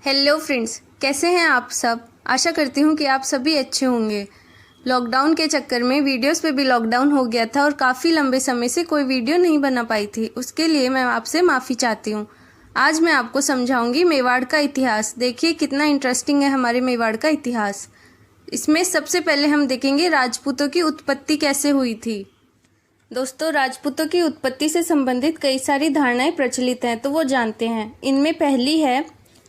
Hello friends, कैसे हैं आप सब। आशा करती हूँ कि आप सभी अच्छे होंगे। लॉकडाउन के चक्कर में वीडियोस पे भी लॉकडाउन हो गया था और काफ़ी लंबे समय से कोई वीडियो नहीं बना पाई थी। उसके लिए मैं आपसे माफ़ी चाहती हूँ। आज मैं आपको समझाऊंगी मेवाड़ का इतिहास। देखिए कितना इंटरेस्टिंग है हमारे मेवाड़ का इतिहास। इसमें सबसे पहले हम देखेंगे राजपूतों की उत्पत्ति कैसे हुई थी। दोस्तों, राजपूतों की उत्पत्ति से संबंधित कई सारी धारणाएं प्रचलित हैं, तो वो जानते हैं। इनमें पहली है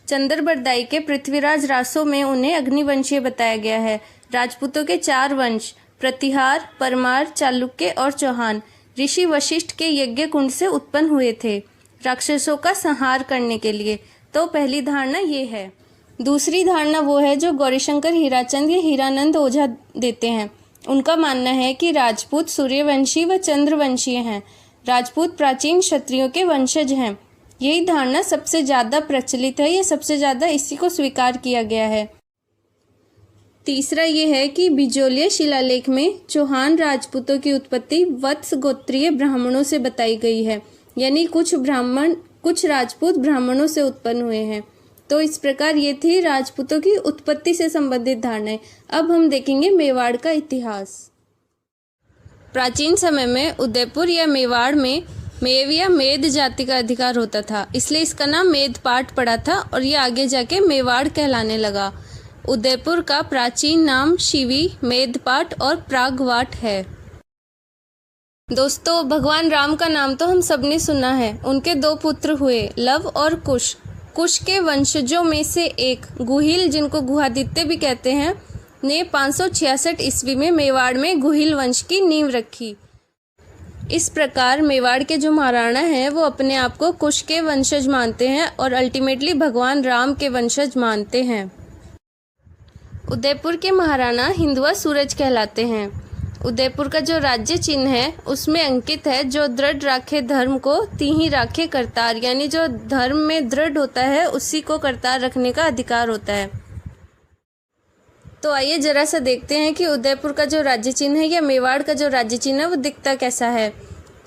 चंद्रबरदाई के पृथ्वीराज रासो में उन्हें अग्निवंशीय बताया गया है। राजपूतों के 4 वंश प्रतिहार, परमार, चालुक्य और चौहान ऋषि वशिष्ठ के यज्ञ कुंड से उत्पन्न हुए थे राक्षसों का संहार करने के लिए। तो पहली धारणा ये है। दूसरी धारणा वो है जो गौरीशंकर हीराचंद या हीरानंद ओझा देते हैं। उनका मानना है कि राजपूत सूर्यवंशी व चंद्रवंशीय हैं। राजपूत प्राचीन क्षत्रियों के वंशज हैं। यही धारणा सबसे ज़्यादा प्रचलित है, या सबसे ज़्यादा इसी को स्वीकार किया गया है। तीसरा ये है कि बिजोलिया शिलालेख में चौहान राजपूतों की उत्पत्ति वत्स गोत्रीय ब्राह्मणों से बताई गई है, यानी कुछ राजपूत ब्राह्मणों से उत्पन्न हुए हैं। तो इस प्रकार ये थी राजपूतों की उत्पत्ति से संबंधित धारणाएं। अब हम देखेंगे मेवाड़ का इतिहास। प्राचीन समय में उदयपुर या मेवाड़ में मेव या मेद जाति का अधिकार होता था, इसलिए इसका नाम मेदपाट पड़ा था और ये आगे जाके मेवाड़ कहलाने लगा। उदयपुर का प्राचीन नाम शिवी, मेदपाट और प्रागवाट है। दोस्तों, भगवान राम का नाम तो हम सबने सुना है। उनके 2 पुत्र हुए, लव और कुश। कुश के वंशजों में से एक गुहिल, जिनको गुहादित्य भी कहते हैं, ने 566 ईस्वी में मेवाड़ में गुहिल वंश की नींव रखी। इस प्रकार मेवाड़ के जो महाराणा हैं वो अपने आप को कुश के वंशज मानते हैं और अल्टीमेटली भगवान राम के वंशज मानते हैं। उदयपुर के महाराणा हिंदुआ सूरज कहलाते हैं। उदयपुर का जो राज्य चिन्ह है उसमें अंकित है, जो दृढ़ राखे धर्म को तीही राखे करतार, यानी जो धर्म में दृढ़ होता है उसी को करतार रखने का अधिकार होता है। तो आइए जरा सा देखते हैं कि उदयपुर का जो राज्य चिन्ह है या मेवाड़ का जो राज्य चिन्ह है वो दिखता कैसा है।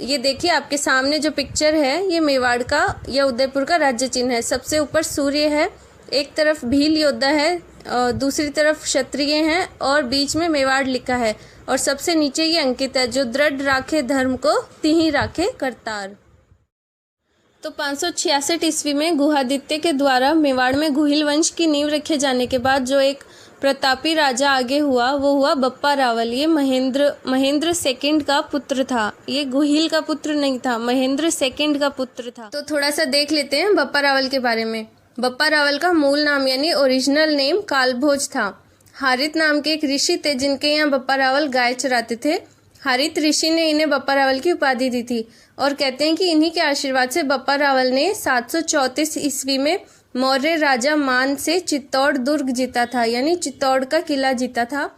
ये देखिए आपके सामने जो पिक्चर है ये मेवाड़ का या उदयपुर का राज्य चिन्ह है। सबसे ऊपर सूर्य है, एक तरफ भील योद्धा है, दूसरी तरफ क्षत्रिय हैं और बीच में मेवाड़ लिखा है और सबसे नीचे ये अंकित है, जो दृढ़ राखे धर्म को तिहि राखे करतार। तो 566 ईस्वी में गुहादित्य के द्वारा मेवाड़ में गुहिल वंश की नींव रखे जाने के बाद जो एक प्रतापी राजा आगे हुआ वो हुआ बप्पा रावल। ये महेंद्र सेकंड का पुत्र था। ये गुहिल का पुत्र नहीं था, महेंद्र सेकंड का पुत्र था। तो थोड़ा सा देख लेते हैं बप्पा रावल के बारे में। बप्पा रावल का मूल नाम यानी ओरिजिनल नेम कालभोज था। हारित नाम के एक ऋषि थे जिनके यहाँ बप्पा रावल गाय चराते थे। हारित ऋषि ने इन्हें बप्पा रावल की उपाधि दी थी और कहते हैं कि इन्हीं के आशीर्वाद से बप्पा रावल ने 734 ईस्वी में मौर्य राजा मान से चित्तौड़ दुर्ग जीता था, यानी चित्तौड़ का किला जीता था।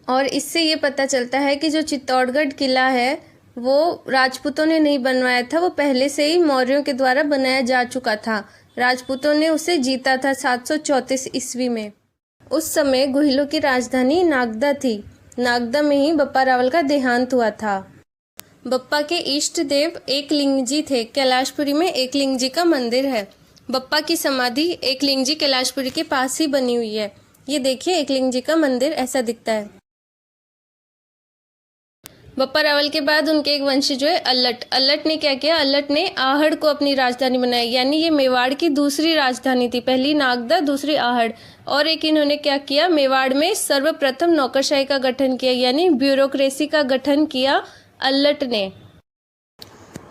और इससे ये पता चलता है कि जो चित्तौड़गढ़ किला है वो राजपूतों ने नहीं बनवाया था, वो पहले से ही मौर्यों के द्वारा बनाया जा चुका था। राजपूतों ने उसे जीता था 734 ईस्वी में। उस समय गुहिलों की राजधानी नागदा थी। नागदा में ही बप्पा रावल का देहांत हुआ था। बप्पा के इष्ट देव एकलिंगजी थे। कैलाशपुरी में एकलिंगजी का मंदिर है। बप्पा की समाधि एकलिंगजी कैलाशपुरी के पास ही बनी हुई है। ये देखिए एकलिंगजी का मंदिर ऐसा दिखता है। बप्पा रावल के बाद उनके एक वंशी जो है अल्लट ने क्या किया, अल्लट ने आहड़ को अपनी राजधानी बनाई, यानी ये मेवाड़ की दूसरी राजधानी थी। पहली नागदा, दूसरी आहड़। और एक इन्होंने क्या किया, मेवाड़ में सर्वप्रथम नौकरशाही का गठन किया, यानी ब्यूरोक्रेसी का गठन किया अल्लट ने।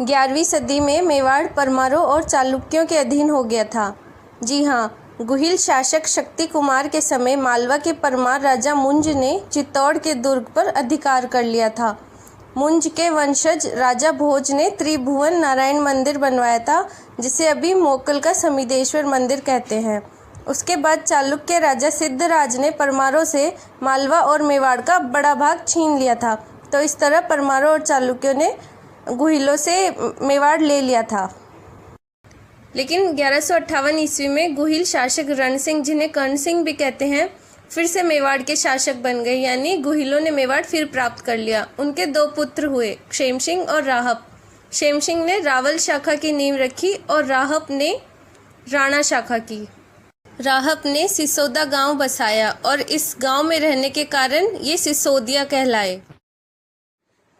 11वीं सदी में मेवाड़ परमारों और चालुक्यों के अधीन हो गया था। जी हाँ, गुहिल शासक शक्ति कुमार के समय मालवा के परमार राजा मुंज ने चित्तौड़ के दुर्ग पर अधिकार कर लिया था। मुंज के वंशज राजा भोज ने त्रिभुवन नारायण मंदिर बनवाया था, जिसे अभी मोकल का समिदेश्वर मंदिर कहते हैं। उसके बाद चालुक्य राजा सिद्धराज ने परमारों से मालवा और मेवाड़ का बड़ा भाग छीन लिया था। तो इस तरह परमारों और चालुक्यों ने गुहिलों से मेवाड़ ले लिया था। लेकिन 1158 ईस्वी में गुहिल शासक रण सिंह, जिन्हें कर्ण सिंह भी कहते हैं, फिर से मेवाड़ के शासक बन गए, यानी गुहिलों ने मेवाड़ फिर प्राप्त कर लिया। उनके 2 पुत्र हुए, क्षेम सिंह और राहप। क्षेमसिंह ने रावल शाखा की नींव रखी और राहप ने राणा शाखा की। राहप ने सिसोदा गांव बसाया और इस गांव में रहने के कारण ये सिसोदिया कहलाए।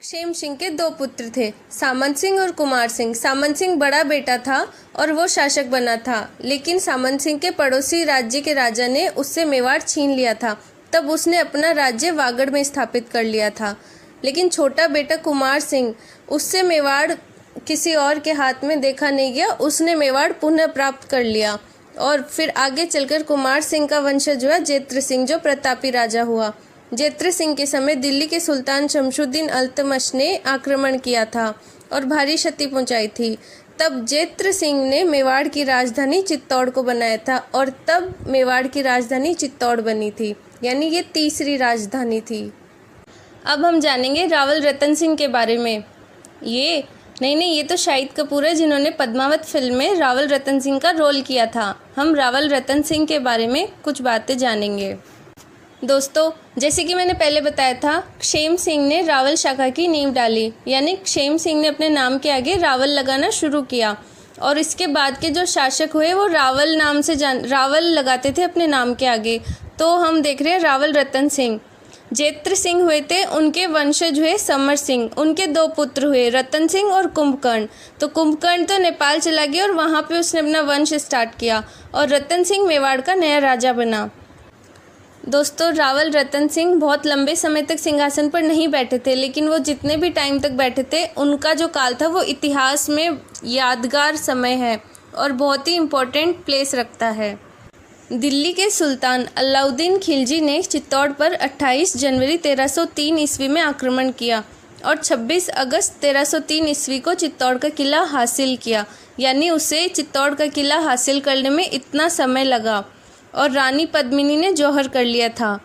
क्षेमसिंह के 2 पुत्र थे, सामंत सिंह और कुमार सिंह। सामंत सिंह बड़ा बेटा था और वो शासक बना था, लेकिन सामंत सिंह के पड़ोसी राज्य के राजा ने उससे मेवाड़ छीन लिया था। तब उसने अपना राज्य वागड़ में स्थापित कर लिया था। लेकिन छोटा बेटा कुमार सिंह, उससे मेवाड़ किसी और के हाथ में देखा नहीं गया, उसने मेवाड़ पुनः प्राप्त कर लिया। और फिर आगे चलकर कुमार सिंह का वंशज हुआ जेत्र सिंह, जो प्रतापी राजा हुआ। जेत्र सिंह के समय दिल्ली के सुल्तान शमशुद्दीन अल्तमश ने आक्रमण किया था और भारी क्षति पहुंचाई थी। तब जेत्र सिंह ने मेवाड़ की राजधानी चित्तौड़ को बनाया था और तब मेवाड़ की राजधानी चित्तौड़ बनी थी, यानी ये तीसरी राजधानी थी। अब हम जानेंगे रावल रतन सिंह के बारे में। ये तो शाहिद कपूर है, जिन्होंने पद्मावत फिल्म में रावल रतन सिंह का रोल किया था। हम रावल रतन सिंह के बारे में कुछ बातें जानेंगे। दोस्तों, जैसे कि मैंने पहले बताया था, क्षेम सिंह ने रावल शाखा की नींव डाली, यानी क्षेम सिंह ने अपने नाम के आगे रावल लगाना शुरू किया और इसके बाद के जो शासक हुए वो रावल नाम से रावल लगाते थे अपने नाम के आगे। तो हम देख रहे हैं रावल रतन सिंह। जेत्र सिंह हुए थे, उनके वंशज हुए समर सिंह। उनके 2 पुत्र हुए, रतन सिंह और कुंभकर्ण। तो कुंभकर्ण तो नेपाल चला गया और वहाँ पे उसने अपना वंश स्टार्ट किया और रतन सिंह मेवाड़ का नया राजा बना। दोस्तों, रावल रतन सिंह बहुत लंबे समय तक सिंहासन पर नहीं बैठे थे, लेकिन वो जितने भी टाइम तक बैठे थे, उनका जो काल था वो इतिहास में यादगार समय है और बहुत ही इम्पोर्टेंट प्लेस रखता है। दिल्ली के सुल्तान अलाउद्दीन खिलजी ने चित्तौड़ पर 28 जनवरी 1303 ईस्वी में आक्रमण किया और 26 अगस्त 1303 ईस्वी को चित्तौड़ का किला हासिल किया, यानी उसे चित्तौड़ का किला हासिल करने में इतना समय लगा। और रानी पद्मिनी ने जौहर कर लिया था।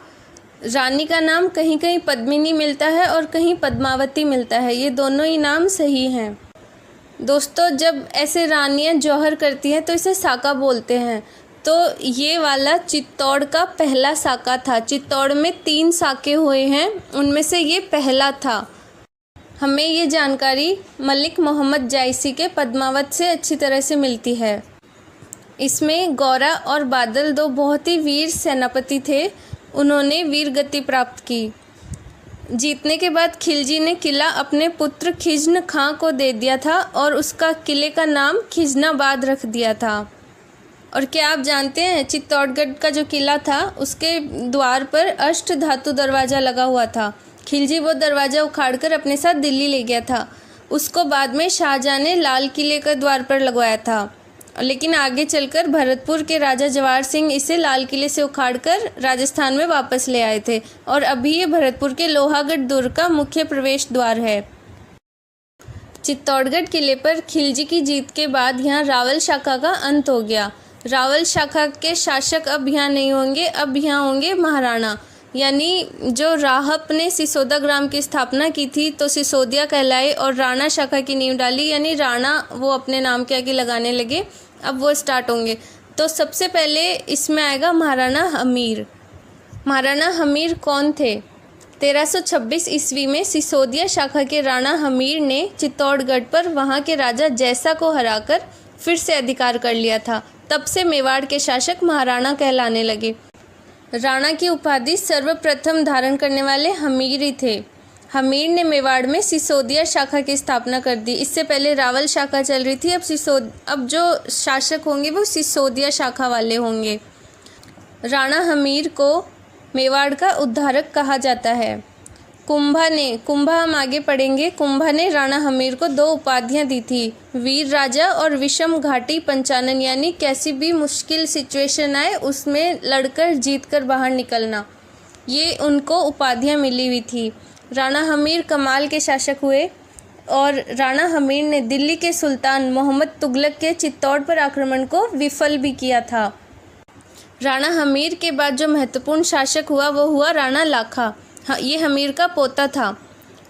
रानी का नाम कहीं कहीं पद्मिनी मिलता है और कहीं पद्मावती मिलता है, ये दोनों ही नाम सही हैं। दोस्तों, जब ऐसे रानियां जौहर करती हैं तो इसे साका बोलते हैं। तो ये वाला चित्तौड़ का पहला साका था। चित्तौड़ में 3 साके हुए हैं, उनमें से ये पहला था। हमें ये जानकारी मलिक मोहम्मद जायसी के पद्मावत से अच्छी तरह से मिलती है। इसमें गौरा और बादल 2 बहुत ही वीर सेनापति थे, उन्होंने वीर गति प्राप्त की। जीतने के बाद खिलजी ने किला अपने पुत्र खिज्न खां को दे दिया था और उसका किले का नाम खिजनाबाद रख दिया था। और क्या आप जानते हैं, चित्तौड़गढ़ का जो किला था उसके द्वार पर अष्ट धातु दरवाज़ा लगा हुआ था। खिलजी वो दरवाज़ा उखाड़कर अपने साथ दिल्ली ले गया था। उसको बाद में शाहजहाँ ने लाल किले के द्वार पर लगवाया था, लेकिन आगे चलकर भरतपुर के राजा जवाहर सिंह इसे लाल किले से उखाड़कर राजस्थान में वापस ले आए थे और अभी ये भरतपुर के लोहागढ़ दुर्ग का मुख्य प्रवेश द्वार है। चित्तौड़गढ़ किले पर खिलजी की जीत के बाद यहाँ रावल शाखा का अंत हो गया। रावल शाखा के शासक अब यहाँ नहीं होंगे, अब यहाँ होंगे महाराणा। यानी जो राहप ने सिसोदा ग्राम की स्थापना की थी तो सिसोदिया कहलाए और राणा शाखा की नींव डाली, यानी राणा वो अपने नाम के आगे लगाने लगे, अब वो स्टार्ट होंगे। तो सबसे पहले इसमें आएगा महाराणा हमीर। महाराणा हमीर कौन थे? 1326 ईस्वी में सिसोदिया शाखा के राणा हमीर ने चित्तौड़गढ़ पर वहाँ के राजा जैसा को हराकर फिर से अधिकार कर लिया था। तब से मेवाड़ के शासक महाराणा कहलाने लगे। राणा की उपाधि सर्वप्रथम धारण करने वाले हमीर ही थे। हमीर ने मेवाड़ में सिसोदिया शाखा की स्थापना कर दी। इससे पहले रावल शाखा चल रही थी, अब जो शासक होंगे वो सिसोदिया शाखा वाले होंगे। राणा हमीर को मेवाड़ का उद्धारक कहा जाता है। कुंभा हम आगे पढ़ेंगे। कुंभा ने राणा हमीर को 2 उपाधियां दी थी, वीर राजा और विषम घाटी पंचानन, यानी कैसी भी मुश्किल सिचुएशन आए उसमें लड़कर जीतकर बाहर निकलना, ये उनको उपाधियां मिली हुई थी। राणा हमीर कमाल के शासक हुए और राणा हमीर ने दिल्ली के सुल्तान मोहम्मद तुगलक के चित्तौड़ पर आक्रमण को विफल भी किया था। राणा हमीर के बाद जो महत्वपूर्ण शासक हुआ वो हुआ राणा लाखा। ये हमीर का पोता था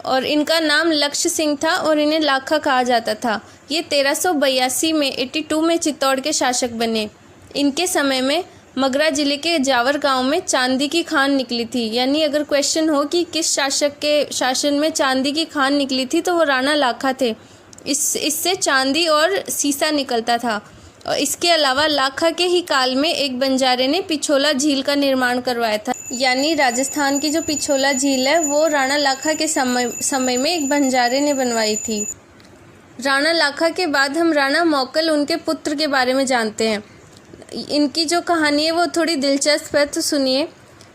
और इनका नाम लक्ष्य सिंह था और इन्हें लाखा कहा जाता था। ये 1382 में 82 में चित्तौड़ के शासक बने। इनके समय में मगरा जिले के जावर गांव में चांदी की खान निकली थी। यानी अगर क्वेश्चन हो कि किस शासक के शासन में चांदी की खान निकली थी तो वो राणा लाखा थे। इससे चांदी और सीसा निकलता था। और इसके अलावा लाखा के ही काल में एक बंजारे ने पिछोला झील का निर्माण करवाया था। यानी राजस्थान की जो पिछोला झील है वो राणा लाखा के समय में एक बंजारे ने बनवाई थी। राणा लाखा के बाद हम राणा मौकल उनके पुत्र के बारे में जानते हैं। इनकी जो कहानी है वो थोड़ी दिलचस्प है, तो सुनिए।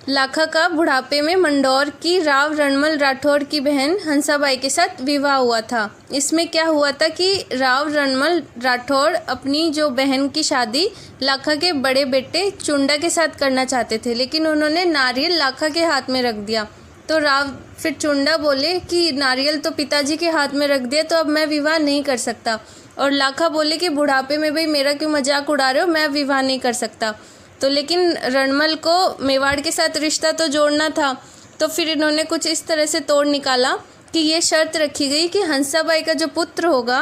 लाखा का बुढ़ापे में मंडौर की राव रणमल राठौड़ की बहन हंसाबाई के साथ विवाह हुआ था। इसमें क्या हुआ था कि राव रणमल राठौड़ अपनी जो बहन की शादी लाखा के बड़े बेटे चुंडा के साथ करना चाहते थे, लेकिन उन्होंने नारियल लाखा के हाथ में रख दिया। तो राव फिर चुंडा बोले कि नारियल तो पिताजी के हाथ में रख दिया, तो अब मैं विवाह नहीं कर सकता। और लाखा बोले कि बुढ़ापे में भाई मेरा क्यों मजाक उड़ा रहे हो, मैं विवाह नहीं कर सकता। तो लेकिन रणमल को मेवाड़ के साथ रिश्ता तो जोड़ना था, तो फिर इन्होंने कुछ इस तरह से तोड़ निकाला कि ये शर्त रखी गई कि हंसाबाई का जो पुत्र होगा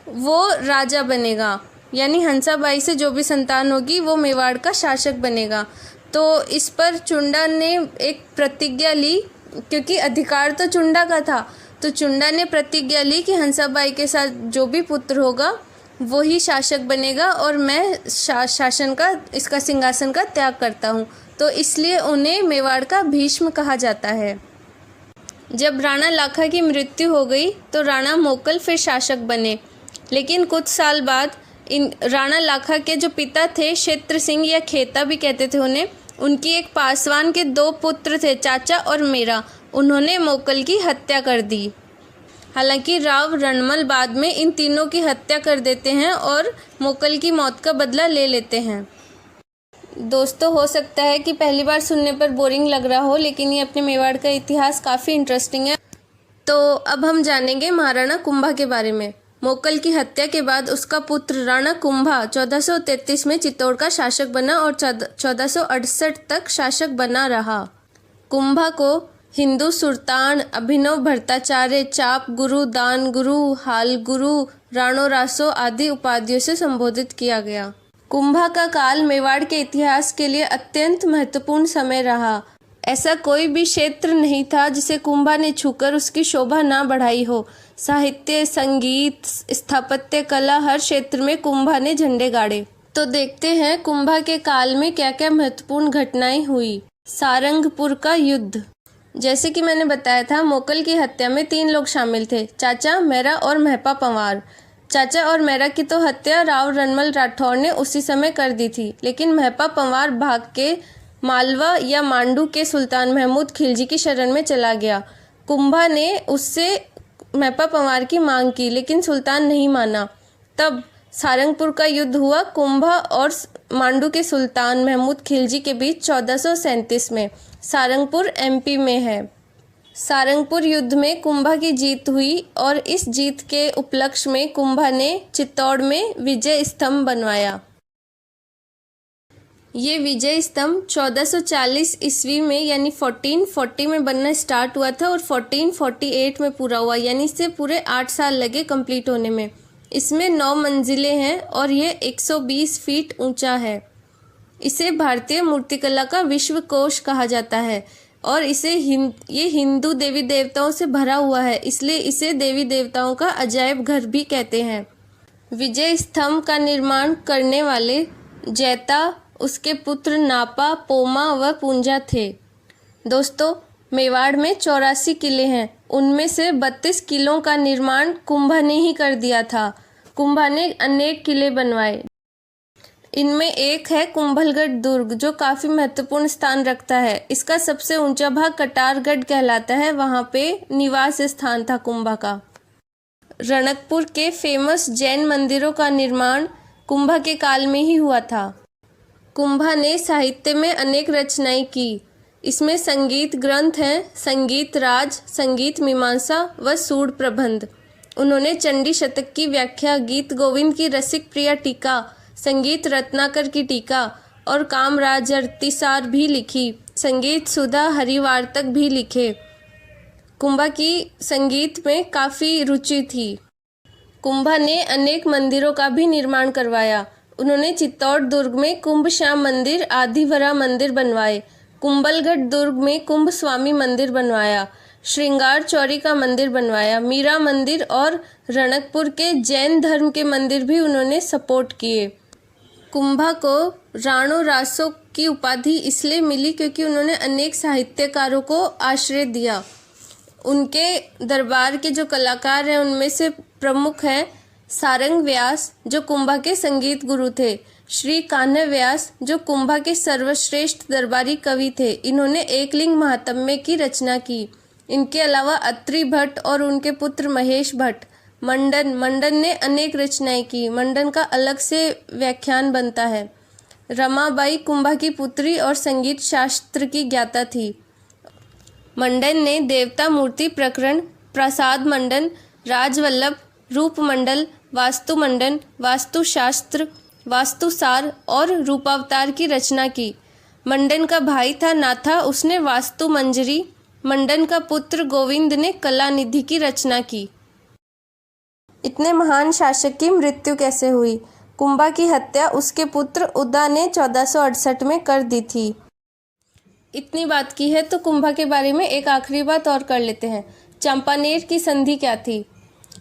वो राजा बनेगा, यानी हंसाबाई से जो भी संतान होगी वो मेवाड़ का शासक बनेगा। तो इस पर चुंडा ने एक प्रतिज्ञा ली, क्योंकि अधिकार तो चुंडा का था। तो चुंडा ने प्रतिज्ञा ली कि हंसाबाई के साथ जो भी पुत्र होगा वो ही शासक बनेगा और मैं शासन का इसका सिंहासन का त्याग करता हूँ। तो इसलिए उन्हें मेवाड़ का भीष्म कहा जाता है। जब राणा लाखा की मृत्यु हो गई तो राणा मोकल फिर शासक बने, लेकिन कुछ साल बाद इन राणा लाखा के जो पिता थे क्षेत्र सिंह या खेता भी कहते थे उन्हें, उनकी एक पासवान के 2 पुत्र थे, चाचा और मेरा। उन्होंने मोकल की हत्या कर दी। हालांकि राव रणमल बाद में इन तीनों की हत्या कर देते हैं और मोकल की मौत का बदला ले लेते हैं। दोस्तों, हो सकता है कि पहली बार सुनने पर बोरिंग लग रहा हो, लेकिन ये अपने मेवाड़ का इतिहास काफ़ी इंटरेस्टिंग है। तो अब हम जानेंगे महाराणा कुंभा के बारे में। मोकल की हत्या के बाद उसका पुत्र राणा कुंभा 1433 में चित्तौड़ का शासक बना और 1468 तक शासक बना रहा। कुंभा को हिंदू सुल्तान, अभिनव भट्टाचार्य, चाप गुरु, दान गुरु, हाल गुरु, राणो रासो आदि उपाधियों से संबोधित किया गया। कुंभा का काल मेवाड़ के इतिहास के लिए अत्यंत महत्वपूर्ण समय रहा। ऐसा कोई भी क्षेत्र नहीं था जिसे कुंभा ने छूकर उसकी शोभा ना बढ़ाई हो। साहित्य, संगीत, स्थापत्य कला, हर क्षेत्र में कुंभा ने झंडे गाड़े। तो देखते हैं कुंभा के काल में क्या क्या महत्वपूर्ण घटनाएं हुई। सारंगपुर का युद्ध। जैसे कि मैंने बताया था, मोकल की हत्या में 3 लोग शामिल थे, चाचा, मेरा और महपा पंवार। चाचा और मेरा की तो हत्या राव रणमल राठौड़ ने उसी समय कर दी थी, लेकिन महपा पंवार भाग के मालवा या मांडू के सुल्तान महमूद खिलजी की शरण में चला गया। कुंभा ने उससे महपा पंवार की मांग की, लेकिन सुल्तान नहीं माना। तब सारंगपुर का युद्ध हुआ कुंभा और मांडू के सुल्तान महमूद खिलजी के बीच 1437 में। सारंगपुर एमपी में है। सारंगपुर युद्ध में कुंभा की जीत हुई और इस जीत के उपलक्ष्य में कुंभा ने चित्तौड़ में विजय स्तंभ बनवाया। ये विजय स्तंभ 1440 ईस्वी में यानी 1440 में बनना स्टार्ट हुआ था और 1448 में पूरा हुआ, यानी इससे पूरे 8 साल लगे कंप्लीट होने में। इसमें 9 मंजिलें हैं और ये 120 फीट ऊंचा है। इसे भारतीय मूर्तिकला का विश्व कोश कहा जाता है और ये हिंदू देवी देवताओं से भरा हुआ है, इसलिए इसे देवी देवताओं का अजायब घर भी कहते हैं। विजय स्तंभ का निर्माण करने वाले जैता, उसके पुत्र नापा, पोमा व पूंजा थे। दोस्तों, मेवाड़ में 84 किले हैं, उनमें से 32 किलों का निर्माण कुंभा ने ही कर दिया था। कुंभा ने अनेक किले बनवाए। इनमें एक है कुंभलगढ़ दुर्ग, जो काफ़ी महत्वपूर्ण स्थान रखता है। इसका सबसे ऊंचा भाग कटारगढ़ कहलाता है, वहाँ पे निवास स्थान था कुंभा का। रणकपुर के फेमस जैन मंदिरों का निर्माण कुंभा के काल में ही हुआ था। कुंभा ने साहित्य में अनेक रचनाएं की। इसमें संगीत ग्रंथ हैं, संगीत राज, संगीत मीमांसा व सूड प्रबंध। उन्होंने चंडी शतक की व्याख्या, गीत गोविंद की रसिक प्रिया टीका, संगीत रत्नाकर की टीका और कामराज अरतिसार भी लिखी। संगीत सुधा हरिवार्तक भी लिखे। कुंभा की संगीत में काफ़ी रुचि थी। कुंभा ने अनेक मंदिरों का भी निर्माण करवाया। उन्होंने चित्तौड़ दुर्ग में कुंभ श्याम मंदिर, आदिवरा मंदिर बनवाए। कुंभलगढ़ दुर्ग में कुंभ स्वामी मंदिर बनवाया। श्रृंगार चौरी का मंदिर बनवाया। मीरा मंदिर और रणकपुर के जैन धर्म के मंदिर भी उन्होंने सपोर्ट किए। कुंभा को राणो रासो की उपाधि इसलिए मिली क्योंकि उन्होंने अनेक साहित्यकारों को आश्रय दिया। उनके दरबार के जो कलाकार हैं उनमें से प्रमुख हैं सारंग व्यास, जो कुंभा के संगीत गुरु थे, श्री कान्ह व्यास, जो कुंभा के सर्वश्रेष्ठ दरबारी कवि थे। इन्होंने एकलिंग महात्म्य की रचना की। इनके अलावा अत्रि भट्ट और उनके पुत्र महेश भट्ट। मंडन ने अनेक रचनाएं की। मंडन का अलग से व्याख्यान बनता है। रमाबाई कुंभा की पुत्री और संगीत शास्त्र की ज्ञाता थी। मंडन ने देवता मूर्ति प्रकरण, प्रसाद मंडन, राजवल्लभ, रूप मंडल, वास्तु मंडन, वास्तुशास्त्र, वास्तुसार और रूपावतार की रचना की। मंडन का भाई था नाथा, उसने वास्तु मंजरी। मंडन का पुत्र गोविंद ने कलानिधि की रचना की। इतने महान शासक की मृत्यु कैसे हुई? कुंभा की हत्या उसके पुत्र उदा ने 1468 में कर दी थी। इतनी बात की है तो कुंभा के बारे में एक आखिरी बात और कर लेते हैं। चंपानेर की संधि क्या थी?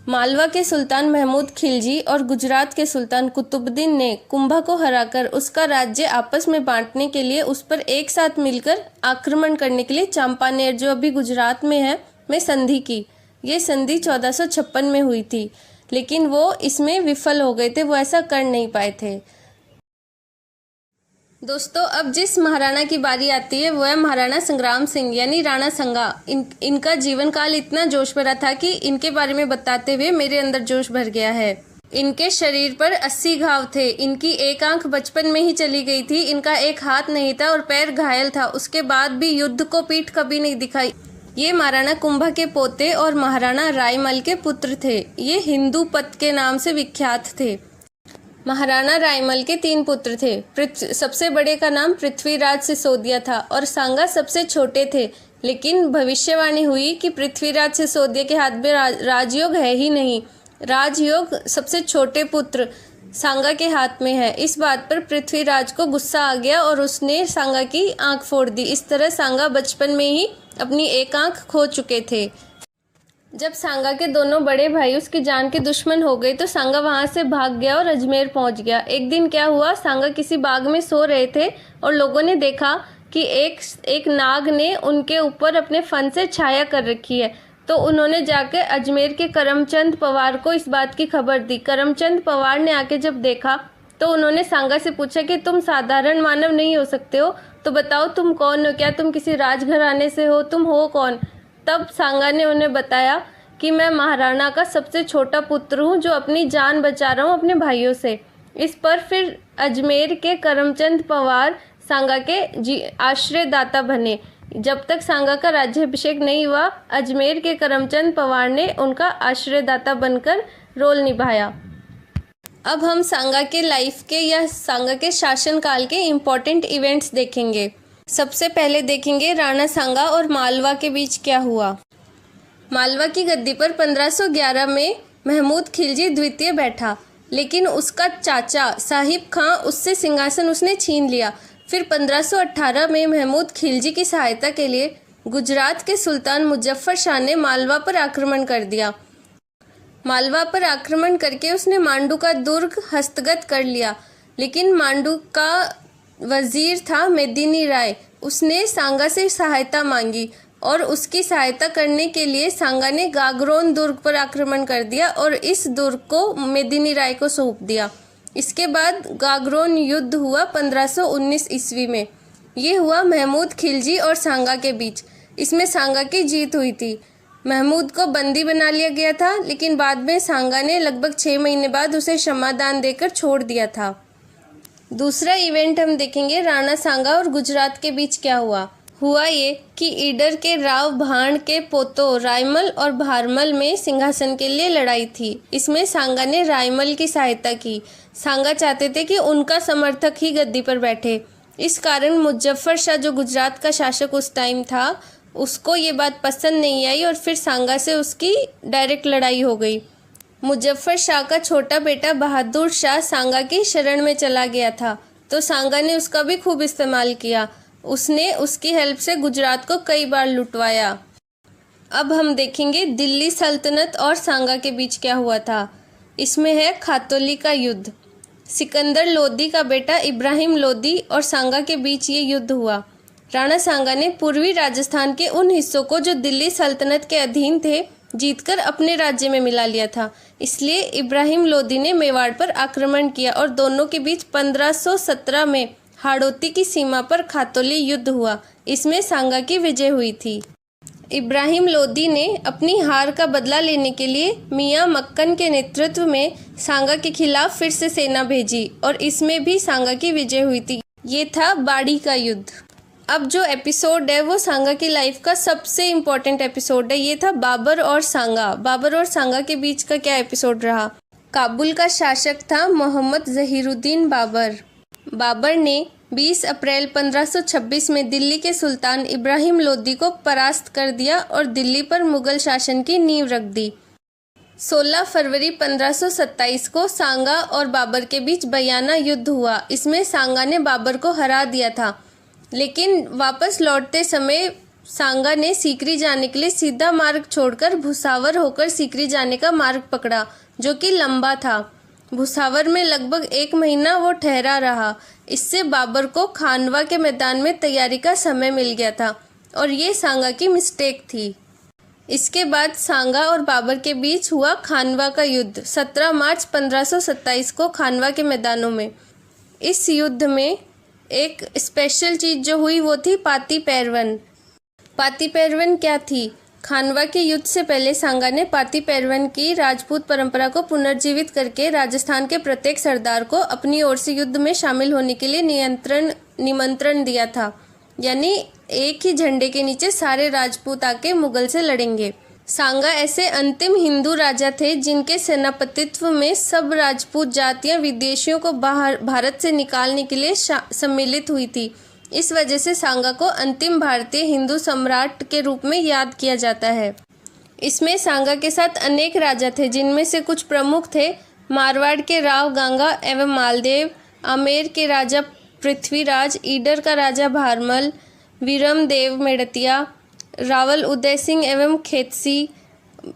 मालवा के सुल्तान महमूद खिलजी और गुजरात के सुल्तान कुतुबुद्दीन ने कुंभा को हराकर उसका राज्य आपस में बांटने के लिए उस पर एक साथ मिलकर आक्रमण करने के लिए चंपानेर, जो अभी गुजरात में है, में संधि की। ये संधि 1456 में हुई थी, लेकिन वो इसमें विफल हो गए थे, वो ऐसा कर नहीं पाए थे। दोस्तों, अब जिस महाराणा की बारी आती है वो है महाराणा संग्राम सिंह यानी राणा संगा। इनका जीवन काल इतना जोश भरा था कि इनके बारे में बताते हुए मेरे अंदर जोश भर गया है। इनके शरीर पर 80 घाव थे। इनकी एक आंख बचपन में ही चली गई थी। इनका एक हाथ नहीं था और पैर घायल था। उसके बाद भी युद्ध को पीठ कभी नहीं दिखाई। ये महाराणा कुंभा के पोते और महाराणा रायमल के पुत्र थे। ये हिंदू पत के नाम से विख्यात थे। महाराणा रायमल के 3 पुत्र थे। सबसे बड़े का नाम पृथ्वीराज सिसोदिया था और सांगा सबसे छोटे थे। लेकिन भविष्यवाणी हुई कि पृथ्वीराज सिसोदिया के हाथ में राजयोग है ही नहीं। राजयोग सबसे छोटे पुत्र सांगा के हाथ में है। इस बात पर पृथ्वीराज को गुस्सा आ गया और उसने सांगा की आंख फोड़ दी। इस तरह सांगा बचपन में ही अपनी एक आंख खो चुके थे। जब सांगा के दोनों बड़े भाई उसकी जान के दुश्मन हो गए तो सांगा वहां से भाग गया और अजमेर पहुंच गया। एक दिन क्या हुआ, सांगा किसी बाग में सो रहे थे और लोगों ने देखा कि एक नाग ने उनके ऊपर अपने फन से छाया कर रखी है। तो उन्होंने जाकर अजमेर के करमचंद पवार को इस बात की खबर दी। करमचंद पवार ने आके जब देखा तो उन्होंने सांगा से पूछा कि तुम साधारण मानव नहीं हो सकते हो, तो बताओ तुम कौन हो? क्या तुम किसी राजघराने से हो? तुम हो कौन? तब सांगा ने उन्हें बताया कि मैं महाराणा का सबसे छोटा पुत्र हूँ जो अपनी जान बचा रहा हूँ अपने भाइयों से। इस पर फिर अजमेर के करमचंद पवार सांगा के आश्रयदाता बने। जब तक सांगा का राज्याभिषेक नहीं हुआ, अजमेर के करमचंद पवार ने उनका आश्रयदाता बनकर रोल निभाया। अब हम सांगा के लाइफ के या सांगा के शासनकाल के इम्पोर्टेंट इवेंट्स देखेंगे। सबसे पहले देखेंगे राणा सांगा और मालवा के बीच क्या हुआ। मालवा की गद्दी पर 1511 में महमूद खिलजी द्वितीय बैठा, लेकिन उसका चाचा साहिब खां उससे सिंहासन उसने छीन लिया। फिर 1518 में महमूद खिलजी की सहायता के लिए गुजरात के सुल्तान मुजफ्फर शाह ने मालवा पर आक्रमण कर दिया। मालवा पर आक्रमण करके उसने मांडू का दुर्ग हस्तगत कर लिया, लेकिन मांडू का वजीर था मेदिनी राय। उसने सांगा से सहायता मांगी और उसकी सहायता करने के लिए सांगा ने गागरोन दुर्ग पर आक्रमण कर दिया और इस दुर्ग को मेदिनी राय को सौंप दिया। इसके बाद गागरोन युद्ध हुआ 1519 ईस्वी में। ये हुआ महमूद खिलजी और सांगा के बीच। इसमें सांगा की जीत हुई थी। महमूद को बंदी बना लिया गया था, लेकिन बाद में सांगा ने लगभग 6 महीने बाद उसे क्षमादान देकर छोड़ दिया था। दूसरा इवेंट हम देखेंगे राणा सांगा और गुजरात के बीच क्या हुआ। हुआ ये कि ईडर के राव भाण के पोतों रायमल और भारमल में सिंहासन के लिए लड़ाई थी। इसमें सांगा ने रायमल की सहायता की। सांगा चाहते थे कि उनका समर्थक ही गद्दी पर बैठे। इस कारण मुजफ्फर शाह जो गुजरात का शासक उस टाइम था, उसको ये बात पसंद नहीं आई और फिर सांगा से उसकी डायरेक्ट लड़ाई हो गई। मुजफ्फर शाह का छोटा बेटा बहादुर शाह सांगा की शरण में चला गया था, तो सांगा ने उसका भी खूब इस्तेमाल किया। उसने उसकी हेल्प से गुजरात को कई बार लुटवाया। अब हम देखेंगे दिल्ली सल्तनत और सांगा के बीच क्या हुआ था। इसमें है खातौली का युद्ध। सिकंदर लोदी का बेटा इब्राहिम लोदी और सांगा के बीच ये युद्ध हुआ। राणा सांगा ने पूर्वी राजस्थान के उन हिस्सों को जो दिल्ली सल्तनत के अधीन थे जीतकर अपने राज्य में मिला लिया था। इसलिए इब्राहिम लोदी ने मेवाड़ पर आक्रमण किया और दोनों के बीच 1517 में हाड़ौती की सीमा पर खातौली युद्ध हुआ। इसमें सांगा की विजय हुई थी। इब्राहिम लोदी ने अपनी हार का बदला लेने के लिए मियां मक्कन के नेतृत्व में सांगा के खिलाफ फिर से सेना भेजी और इसमें भी सांगा की विजय हुई थी। ये था बाड़ी का युद्ध। अब जो एपिसोड है वो सांगा की लाइफ का सबसे इम्पोर्टेंट एपिसोड है। ये था बाबर और सांगा। बाबर और सांगा के बीच का क्या एपिसोड रहा। काबुल का शासक था मोहम्मद जहीरुद्दीन बाबर। बाबर ने 20 अप्रैल 1526 में दिल्ली के सुल्तान इब्राहिम लोदी को परास्त कर दिया और दिल्ली पर मुगल शासन की नींव रख दी। 16 फरवरी 1527 को सांगा और बाबर के बीच बयाना युद्ध हुआ। इसमें सांगा ने बाबर को हरा दिया था, लेकिन वापस लौटते समय सांगा ने सीकरी जाने के लिए सीधा मार्ग छोड़कर भुसावर होकर सीकरी जाने का मार्ग पकड़ा, जो कि लंबा था। भुसावर में लगभग 1 महीना वो ठहरा रहा। इससे बाबर को खानवा के मैदान में तैयारी का समय मिल गया था और ये सांगा की मिस्टेक थी। इसके बाद सांगा और बाबर के बीच हुआ खानवा का युद्ध 17 मार्च 1527 को खानवा के मैदानों में। इस युद्ध में एक स्पेशल चीज़ जो हुई वो थी पाती पैरवन। पाती पैरवन क्या थी। खानवा के युद्ध से पहले सांगा ने पाती पैरवन की राजपूत परंपरा को पुनर्जीवित करके राजस्थान के प्रत्येक सरदार को अपनी ओर से युद्ध में शामिल होने के लिए निमंत्रण दिया था। यानी एक ही झंडे के नीचे सारे राजपूत आके मुगल से लड़ेंगे। सांगा ऐसे अंतिम हिंदू राजा थे जिनके सेनापतित्व में सब राजपूत जातियां विदेशियों को भारत से निकालने के लिए सम्मिलित हुई थी। इस वजह से सांगा को अंतिम भारतीय हिंदू सम्राट के रूप में याद किया जाता है। इसमें सांगा के साथ अनेक राजा थे, जिनमें से कुछ प्रमुख थे मारवाड़ के राव गांगा एवं मालदेव, आमेर के राजा पृथ्वीराज, ईडर का राजा भारमल, वीरम देव मेड़तिया, रावल उदय सिंह एवं खेतसी,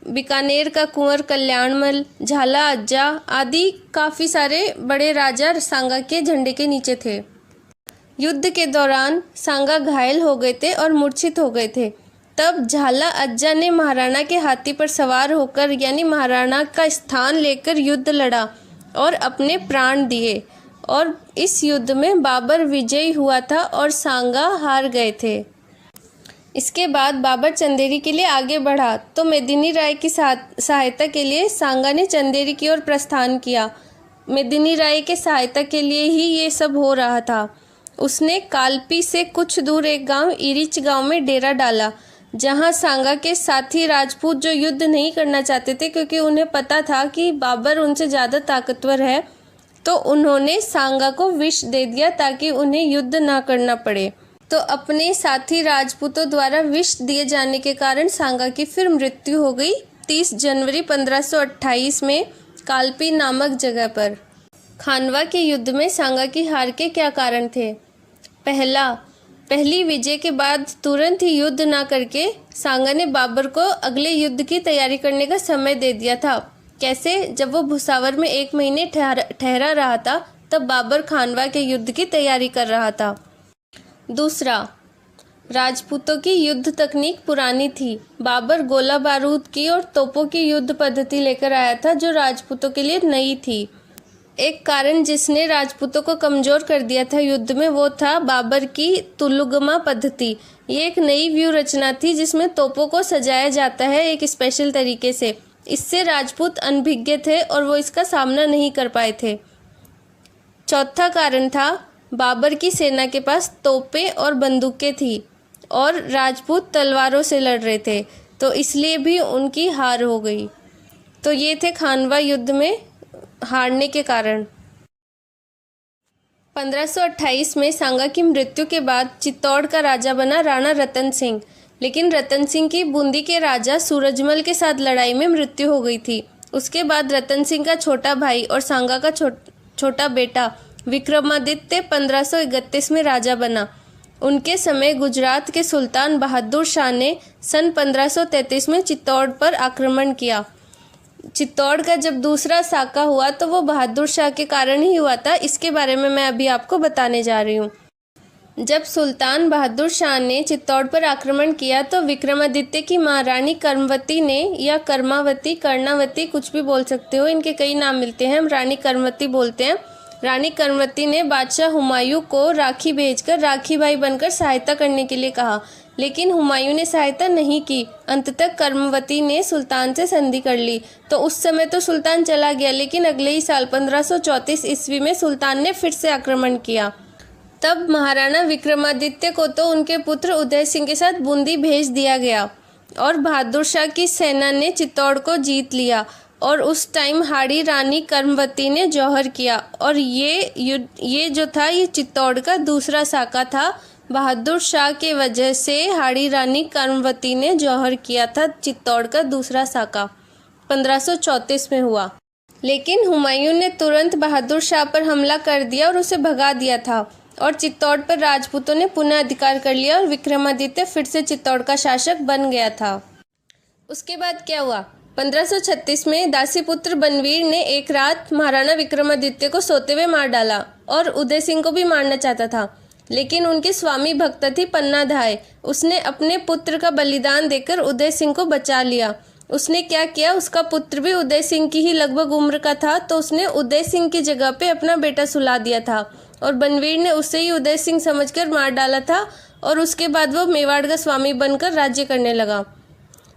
बीकानेर का कुंवर कल्याणमल, झाला अज्जा आदि काफ़ी सारे बड़े राजा सांगा के झंडे के नीचे थे। युद्ध के दौरान सांगा घायल हो गए थे और मूर्छित हो गए थे। तब झाला अज्जा ने महाराणा के हाथी पर सवार होकर यानी महाराणा का स्थान लेकर युद्ध लड़ा और अपने प्राण दिए और इस युद्ध में बाबर विजयी हुआ था और सांगा हार गए थे। इसके बाद बाबर चंदेरी के लिए आगे बढ़ा तो मेदिनी राय की सहायता के लिए सांगा ने चंदेरी की ओर प्रस्थान किया। मेदिनी राय के सहायता के लिए ही ये सब हो रहा था। उसने कालपी से कुछ दूर एक गांव इरिच गांव में डेरा डाला, जहां सांगा के साथी राजपूत जो युद्ध नहीं करना चाहते थे क्योंकि उन्हें पता था कि बाबर उनसे ज़्यादा ताकतवर है, तो उन्होंने सांगा को विष दे दिया ताकि उन्हें युद्ध ना करना पड़े। तो अपने साथी राजपूतों द्वारा विष दिए जाने के कारण सांगा की फिर मृत्यु हो गई 30 जनवरी 1528 में कालपी नामक जगह पर। खानवा के युद्ध में सांगा की हार के क्या कारण थे। पहली विजय के बाद तुरंत ही युद्ध ना करके सांगा ने बाबर को अगले युद्ध की तैयारी करने का समय दे दिया था। कैसे। जब वो भुसावर में 1 महीने ठहरा रहा था तब बाबर खानवा के युद्ध की तैयारी कर रहा था। दूसरा, राजपूतों की युद्ध तकनीक पुरानी थी। बाबर गोला बारूद की और तोपों की युद्ध पद्धति लेकर आया था जो राजपूतों के लिए नई थी। एक कारण जिसने राजपूतों को कमज़ोर कर दिया था युद्ध में वो था बाबर की तुलुगमा पद्धति। ये एक नई व्यू रचना थी जिसमें तोपों को सजाया जाता है एक स्पेशल तरीके से। इससे राजपूत अनभिज्ञ थे और वो इसका सामना नहीं कर पाए थे। चौथा कारण था बाबर की सेना के पास तोपें और बंदूकें थी और राजपूत तलवारों से लड़ रहे थे, तो इसलिए भी उनकी हार हो गई। तो ये थे खानवा युद्ध में हारने के कारण। 1528 में सांगा की मृत्यु के बाद चित्तौड़ का राजा बना राणा रतन सिंह, लेकिन रतन सिंह की बूंदी के राजा सूरजमल के साथ लड़ाई में मृत्यु हो गई थी। उसके बाद रतन सिंह का छोटा भाई और सांगा का छोटा बेटा विक्रमादित्य 1531 में राजा बना। उनके समय गुजरात के सुल्तान बहादुर शाह ने सन 1533 में चित्तौड़ पर आक्रमण किया। चित्तौड़ का जब दूसरा साका हुआ तो वो बहादुर शाह के कारण ही हुआ था। इसके बारे में मैं अभी आपको बताने जा रही हूँ। जब सुल्तान बहादुर शाह ने चित्तौड़ पर आक्रमण किया तो विक्रमादित्य की महारानी कर्मवती ने, या कर्मावती, कर्णावती, कुछ भी बोल सकते हो, इनके कई नाम मिलते हैं, हम रानी कर्मवती बोलते हैं। रानी कर्मवती ने बादशाह हुमायूं को राखी भेजकर राखी भाई बनकर सहायता करने के लिए कहा, लेकिन हुमायूं ने सहायता नहीं की। अंततः कर्मवती ने सुल्तान से संधि कर ली। तो उस समय तो सुल्तान चला गया, लेकिन अगले ही साल 1534 ईस्वी में सुल्तान ने फिर से आक्रमण किया। तब महाराणा विक्रमादित्य को तो उनके पुत्र उदय सिंह के साथ बूंदी भेज दिया गया और बहादुर शाह की सेना ने चित्तौड़ को जीत लिया। और उस टाइम हाड़ी रानी कर्मवती ने जौहर किया और ये जो था ये चित्तौड़ का दूसरा साका था। बहादुर शाह के वजह से हाड़ी रानी कर्मवती ने जौहर किया था चित्तौड़ का दूसरा साका। 1534 में हुआ, लेकिन हुमायूं ने तुरंत बहादुर शाह पर हमला कर दिया और उसे भगा दिया था और चित्तौड़ पर राजपूतों ने पुनः अधिकार कर लिया और विक्रमादित्य फिर से चित्तौड़ का शासक बन गया था। उसके बाद क्या हुआ? 1536 में दासीपुत्र बनवीर ने एक रात महाराणा विक्रमादित्य को सोते हुए मार डाला और उदय सिंह को भी मारना चाहता था, लेकिन उनकी स्वामी भक्त थी पन्नाधाय। उसने अपने पुत्र का बलिदान देकर उदय सिंह को बचा लिया। उसने क्या किया, उसका पुत्र भी उदय सिंह की ही लगभग उम्र का था, तो उसने उदय सिंह की जगह पे अपना बेटा सुला दिया था और बनवीर ने उसे ही उदय सिंह समझकर मार डाला था और उसके बाद वो मेवाड़ का स्वामी बनकर राज्य करने लगा।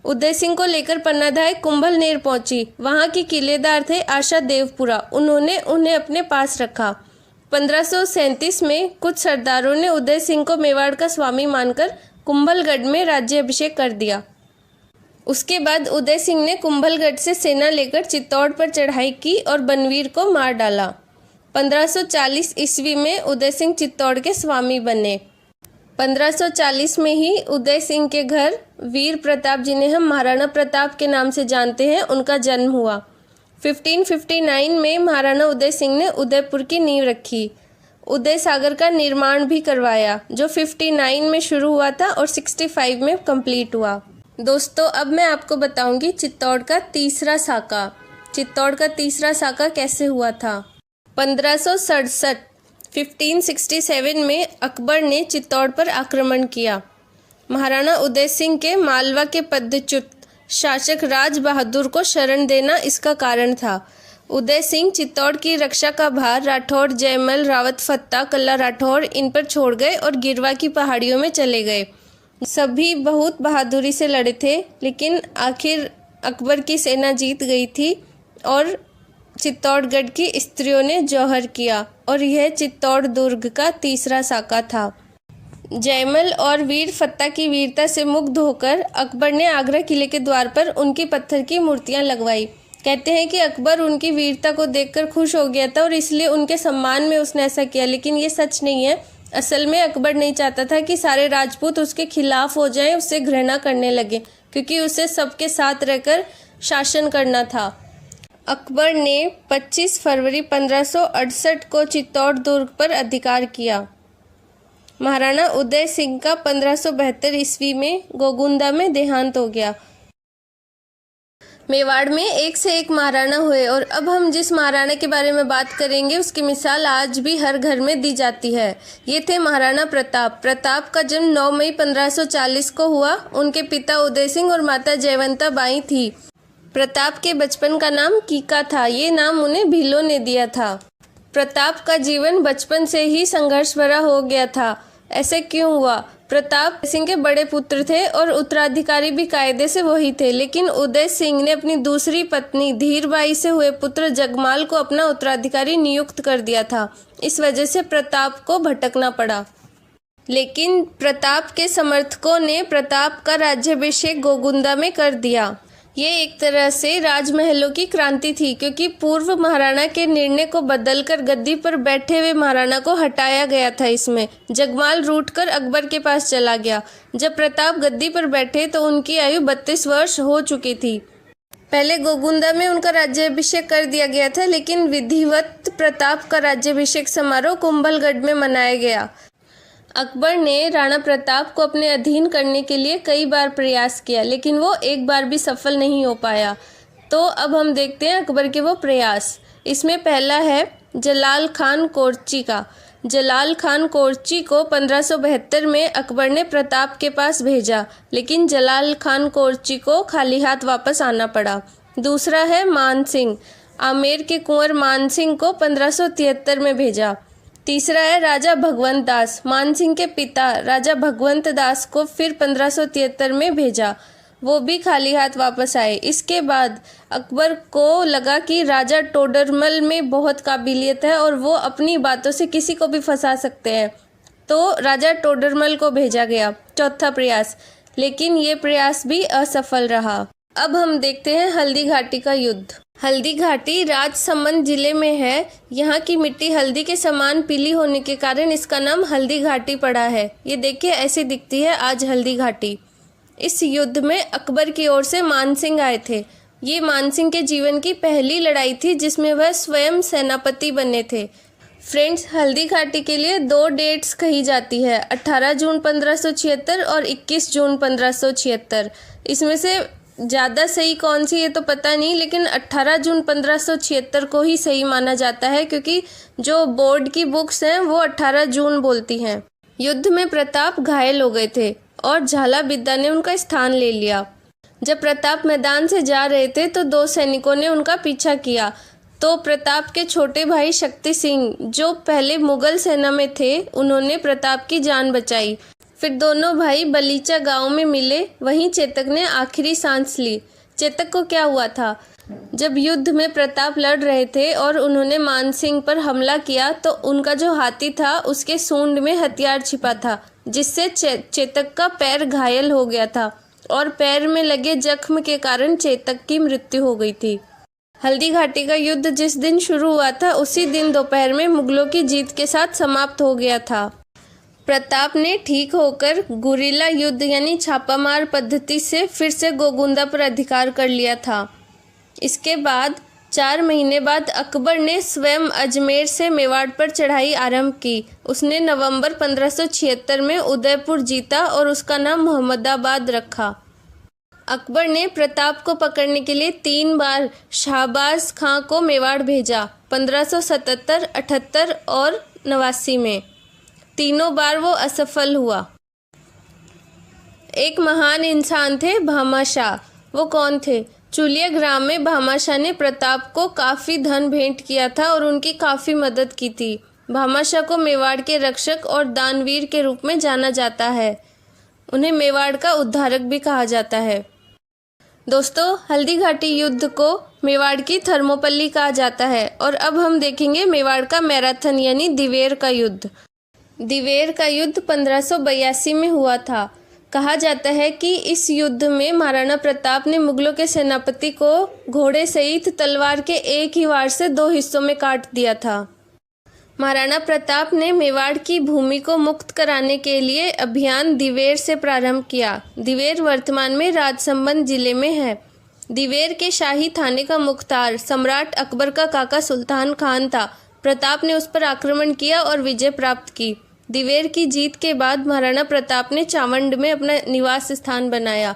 उदय सिंह को लेकर पन्नाधाय कुंभलनेर पहुंची। वहां के किलेदार थे आशा देवपुरा, उन्होंने उन्हें अपने पास रखा। 1537 में कुछ सरदारों ने उदय सिंह को मेवाड़ का स्वामी मानकर कुंभलगढ़ में राज्याभिषेक कर दिया। उसके बाद उदय सिंह ने कुंभलगढ़ से सेना लेकर चित्तौड़ पर चढ़ाई की और बनवीर को मार डाला। 1540 ईस्वी में उदय सिंह चित्तौड़ के स्वामी बने। 1540 में ही उदय सिंह के घर वीर प्रताप, जिन्हें हम महाराणा प्रताप के नाम से जानते हैं, उनका जन्म हुआ। 1559 में महाराणा उदय सिंह ने उदयपुर की नींव रखी। उदय सागर का निर्माण भी करवाया, जो 59 में शुरू हुआ था और 65 में कंप्लीट हुआ। दोस्तों, अब मैं आपको बताऊंगी चित्तौड़ का तीसरा साका। चित्तौड़ का तीसरा साका कैसे हुआ था? 1567 में अकबर ने चित्तौड़ पर आक्रमण किया। महाराणा उदय सिंह के मालवा के पदच्युत शासक राज बहादुर को शरण देना इसका कारण था। उदय सिंह चित्तौड़ की रक्षा का भार राठौड़, जयमल, रावत फत्ता, कल्ला राठौड़ इन पर छोड़ गए और गिरवा की पहाड़ियों में चले गए। सभी बहुत बहादुरी से लड़े थे, लेकिन आखिर अकबर की सेना जीत गई थी और चित्तौड़गढ़ की स्त्रियों ने जौहर किया और यह चित्तौड़ दुर्ग का तीसरा साका था। जयमल और वीर फत्ता की वीरता से मुग्ध होकर अकबर ने आगरा किले के द्वार पर उनकी पत्थर की मूर्तियां लगवाई। कहते हैं कि अकबर उनकी वीरता को देखकर खुश हो गया था और इसलिए उनके सम्मान में उसने ऐसा किया, लेकिन ये सच नहीं है। असल में अकबर नहीं चाहता था कि सारे राजपूत उसके खिलाफ हो जाएं, उससे घृणा करने लगे, क्योंकि उसे सबके साथ रहकर शासन करना था। अकबर ने 25 फरवरी 1568 को चित्तौड़ दुर्ग पर अधिकार किया। महाराणा उदय सिंह का 1572 ईस्वी में गोगुंदा में देहांत हो गया। मेवाड़ में एक से एक महाराणा हुए और अब हम जिस महाराणा के बारे में बात करेंगे उसकी मिसाल आज भी हर घर में दी जाती है। ये थे महाराणा प्रताप। प्रताप का जन्म 9 मई 1540 को हुआ। उनके पिता उदय सिंह और माता जयवंता बाई थी। प्रताप के बचपन का नाम कीका था। ये नाम उन्हें भीलों ने दिया था। प्रताप का जीवन बचपन से ही संघर्ष भरा हो गया था। ऐसे क्यों हुआ? प्रताप सिंह के बड़े पुत्र थे और उत्तराधिकारी भी कायदे से वही थे, लेकिन उदय सिंह ने अपनी दूसरी पत्नी धीरबाई से हुए पुत्र जगमाल को अपना उत्तराधिकारी नियुक्त कर दिया था। इस वजह से प्रताप को भटकना पड़ा। लेकिन प्रताप के समर्थकों ने प्रताप का राज्याभिषेक गोगुंदा में कर दिया। ये एक तरह से राजमहलों की क्रांति थी, क्योंकि पूर्व महाराणा के निर्णय को बदलकर गद्दी पर बैठे हुए महाराणा को हटाया गया था। इसमें जगमाल रूठकर अकबर के पास चला गया। जब प्रताप गद्दी पर बैठे तो उनकी आयु 32 वर्ष हो चुकी थी। पहले गोगुंदा में उनका राज्याभिषेक कर दिया गया था, लेकिन विधिवत प्रताप का राज्याभिषेक समारोह कुंभलगढ़ में मनाया गया। अकबर ने राणा प्रताप को अपने अधीन करने के लिए कई बार प्रयास किया, लेकिन वो एक बार भी सफल नहीं हो पाया। तो अब हम देखते हैं अकबर के वो प्रयास। इसमें पहला है जलाल खान कोर्ची का। जलाल खान कोर्ची को 1572 में अकबर ने प्रताप के पास भेजा, लेकिन जलाल खान कोर्ची को खाली हाथ वापस आना पड़ा। दूसरा है मान सिंह। आमेर के कुंवर मान सिंह को 1573 में भेजा। तीसरा है राजा भगवंत दास। मान सिंह के पिता राजा भगवंत दास को फिर 1573 में भेजा, वो भी खाली हाथ वापस आए। इसके बाद अकबर को लगा कि राजा टोडरमल में बहुत काबिलियत है और वो अपनी बातों से किसी को भी फंसा सकते हैं, तो राजा टोडरमल को भेजा गया। चौथा प्रयास, लेकिन ये प्रयास भी असफल रहा। अब हम देखते हैं हल्दी घाटी का युद्ध। हल्दी घाटी राजसमंद जिले में है। यहाँ की मिट्टी हल्दी के समान पीली होने के कारण इसका नाम हल्दी घाटी पड़ा है। ये देखिए ऐसी दिखती है आज हल्दी घाटी। इस युद्ध में अकबर की ओर से मान सिंह आए थे। ये मान सिंह के जीवन की पहली लड़ाई थी जिसमें वह स्वयं सेनापति बने थे। फ्रेंड्स, हल्दी घाटी के लिए 2 डेट्स कही जाती है, 18 जून 1576 और 21 जून 1576। इसमें से ज़्यादा सही कौन सी ये तो पता नहीं, लेकिन 18 जून 1576 को ही सही माना जाता है, क्योंकि जो बोर्ड की बुक्स हैं वो 18 जून बोलती हैं। युद्ध में प्रताप घायल हो गए थे और झाला बिद्दा ने उनका स्थान ले लिया। जब प्रताप मैदान से जा रहे थे तो 2 सैनिकों ने उनका पीछा किया, तो प्रताप के छोटे भाई शक्ति सिंह, जो पहले मुगल सेना में थे, उन्होंने प्रताप की जान बचाई। फिर दोनों भाई बलीचा गांव में मिले। वहीं चेतक ने आखिरी सांस ली। चेतक को क्या हुआ था? जब युद्ध में प्रताप लड़ रहे थे और उन्होंने मान सिंह पर हमला किया, तो उनका जो हाथी था उसके सूंड में हथियार छिपा था, जिससे चेतक का पैर घायल हो गया था और पैर में लगे जख्म के कारण चेतक की मृत्यु हो गई थी। हल्दी घाटी का युद्ध जिस दिन शुरू हुआ था उसी दिन दोपहर में मुगलों की जीत के साथ समाप्त हो गया था। प्रताप ने ठीक होकर गुरिल्ला युद्ध यानी छापामार पद्धति से फिर से गोगुंदा पर अधिकार कर लिया था। इसके बाद 4 महीने बाद अकबर ने स्वयं अजमेर से मेवाड़ पर चढ़ाई आरंभ की। उसने नवंबर 1576 में उदयपुर जीता और उसका नाम मोहम्मदाबाद रखा। अकबर ने प्रताप को पकड़ने के लिए 3 बार शाहबाज खां को मेवाड़ भेजा, 1577, 78 और 89 में। तीनों बार वो असफल हुआ। एक महान इंसान थे भामाशाह। वो कौन थे? चुलिया ग्राम में भामाशाह ने प्रताप को काफ़ी धन भेंट किया था और उनकी काफ़ी मदद की थी। भामाशाह को मेवाड़ के रक्षक और दानवीर के रूप में जाना जाता है। उन्हें मेवाड़ का उद्धारक भी कहा जाता है। दोस्तों, हल्दी घाटी युद्ध को मेवाड़ की थर्मोपल्ली कहा जाता है। और अब हम देखेंगे मेवाड़ का मैराथन यानी दिवेर का युद्ध। दिवेर का युद्ध 1582 में हुआ था। कहा जाता है कि इस युद्ध में महाराणा प्रताप ने मुगलों के सेनापति को घोड़े सहित तलवार के एक ही वार से 2 हिस्सों में काट दिया था। महाराणा प्रताप ने मेवाड़ की भूमि को मुक्त कराने के लिए अभियान दिवेर से प्रारंभ किया। दिवेर वर्तमान में राजसमंद जिले में है। दिवेर के शाही थाने का मुख्तार सम्राट अकबर का काका सुल्तान खान था। प्रताप ने उस पर आक्रमण किया और विजय प्राप्त की। दिवेर की जीत के बाद महाराणा प्रताप ने चावंड में अपना निवास स्थान बनाया।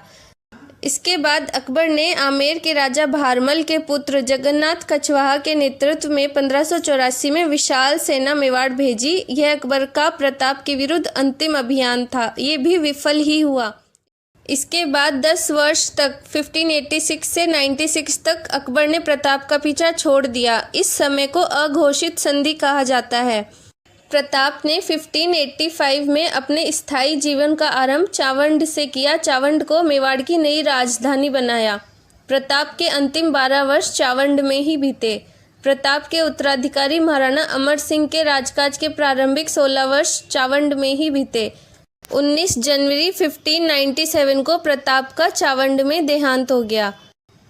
इसके बाद अकबर ने आमेर के राजा भारमल के पुत्र जगन्नाथ कछवाहा के नेतृत्व में 1584 में विशाल सेना मेवाड़ भेजी। यह अकबर का प्रताप के विरुद्ध अंतिम अभियान था। ये भी विफल ही हुआ। इसके बाद 10 वर्ष तक 1586 से 96 तक अकबर ने प्रताप का पीछा छोड़ दिया। इस समय को अघोषित संधि कहा जाता है। प्रताप ने 1585 में अपने स्थायी जीवन का आरंभ चावंड से किया। चावंड को मेवाड़ की नई राजधानी बनाया। प्रताप के अंतिम 12 वर्ष चावंड में ही बीते। प्रताप के उत्तराधिकारी महाराणा अमर सिंह के राजकाज के प्रारंभिक 16 वर्ष चावंड में ही बीते। 19 जनवरी 1597 को प्रताप का चावंड में देहांत हो गया।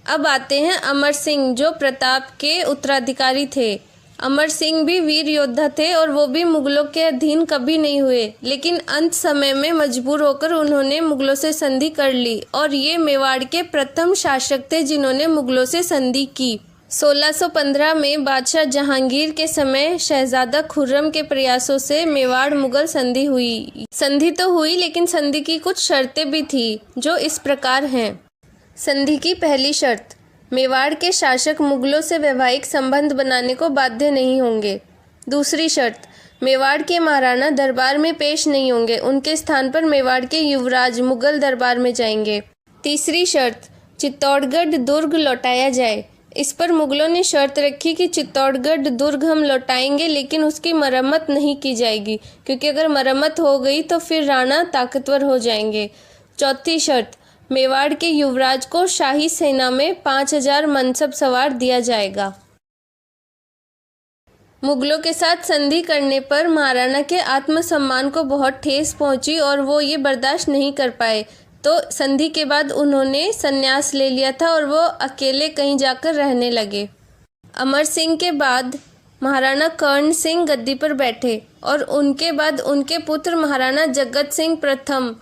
अब आते हैं अमर सिंह, जो प्रताप के उत्तराधिकारी थे। अमर सिंह भी वीर योद्धा थे और वो भी मुगलों के अधीन कभी नहीं हुए, लेकिन अंत समय में मजबूर होकर उन्होंने मुगलों से संधि कर ली और ये मेवाड़ के प्रथम शासक थे जिन्होंने मुगलों से संधि की। 1615 में बादशाह जहांगीर के समय शहजादा खुर्रम के प्रयासों से मेवाड़ मुगल संधि हुई। संधि तो हुई, लेकिन संधि की कुछ शर्तें भी थी जो इस प्रकार हैं। संधि की पहली शर्त, मेवाड़ के शासक मुगलों से वैवाहिक संबंध बनाने को बाध्य नहीं होंगे। दूसरी शर्त, मेवाड़ के महाराणा दरबार में पेश नहीं होंगे, उनके स्थान पर मेवाड़ के युवराज मुगल दरबार में जाएंगे। तीसरी शर्त, चित्तौड़गढ़ दुर्ग लौटाया जाए। इस पर मुगलों ने शर्त रखी कि चित्तौड़गढ़ दुर्ग हम लौटाएंगे, लेकिन उसकी मरम्मत नहीं की जाएगी, क्योंकि अगर मरम्मत हो गई तो फिर राणा ताकतवर हो जाएंगे। चौथी शर्त, मेवाड़ के युवराज को शाही सेना में 5000 मनसब सवार दिया जाएगा। मुगलों के साथ संधि करने पर महाराणा के आत्मसम्मान को बहुत ठेस पहुंची और वो ये बर्दाश्त नहीं कर पाए, तो संधि के बाद उन्होंने संन्यास ले लिया था और वो अकेले कहीं जाकर रहने लगे। अमर सिंह के बाद महाराणा कर्ण सिंह गद्दी पर बैठे और उनके बाद उनके पुत्र महाराणा जगत सिंह प्रथम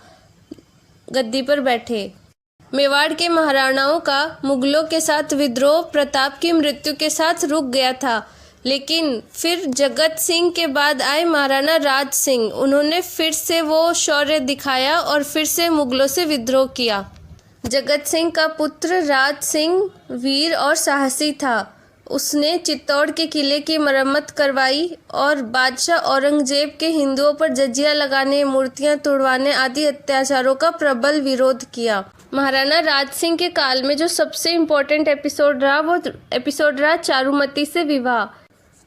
गद्दी पर बैठे। मेवाड़ के महाराणाओं का मुगलों के साथ विद्रोह प्रताप की मृत्यु के साथ रुक गया था, लेकिन फिर जगत सिंह के बाद आए महाराणा राज सिंह, उन्होंने फिर से वो शौर्य दिखाया और फिर से मुगलों से विद्रोह किया। जगत सिंह का पुत्र राज सिंह वीर और साहसी था। उसने चित्तौड़ के किले की मरम्मत करवाई और बादशाह औरंगजेब के हिंदुओं पर जजिया लगाने, मूर्तियां तोड़वाने आदि अत्याचारों का प्रबल विरोध किया। महाराणा राज सिंह के काल में जो सबसे इम्पोर्टेंट एपिसोड रहा वो एपिसोड रहा चारुमती से विवाह।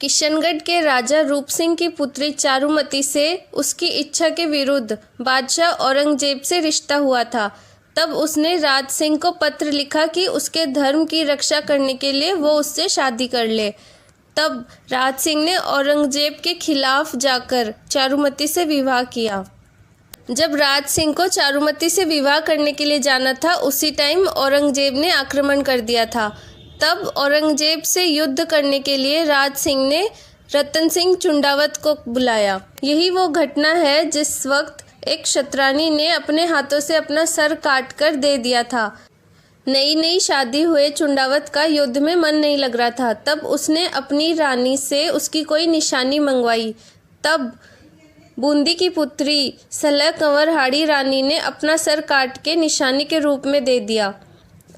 किशनगढ़ के राजा रूप सिंह की पुत्री चारुमती से उसकी इच्छा के विरुद्ध बादशाह औरंगजेब से रिश्ता हुआ था। तब उसने राज सिंह को पत्र लिखा कि उसके धर्म की रक्षा करने के लिए वो उससे शादी कर ले। तब राज सिंह ने औरंगजेब के खिलाफ जाकर चारुमती से विवाह किया। जब राज सिंह को चारुमती से विवाह करने के लिए जाना था, उसी टाइम औरंगजेब ने आक्रमण कर दिया था। तब औरंगजेब से युद्ध करने के लिए राज सिंह ने रतन सिंह चुंडावत को बुलाया। यही वो घटना है जिस वक्त एक क्षत्राणी ने अपने हाथों से अपना सर काट कर दे दिया था। नई नई शादी हुए चुंडावत का युद्ध में मन नहीं लग रहा था। तब उसने अपनी रानी से उसकी कोई निशानी मंगवाई। तब बूंदी की पुत्री सलह कंवर हाड़ी रानी ने अपना सर काट के निशानी के रूप में दे दिया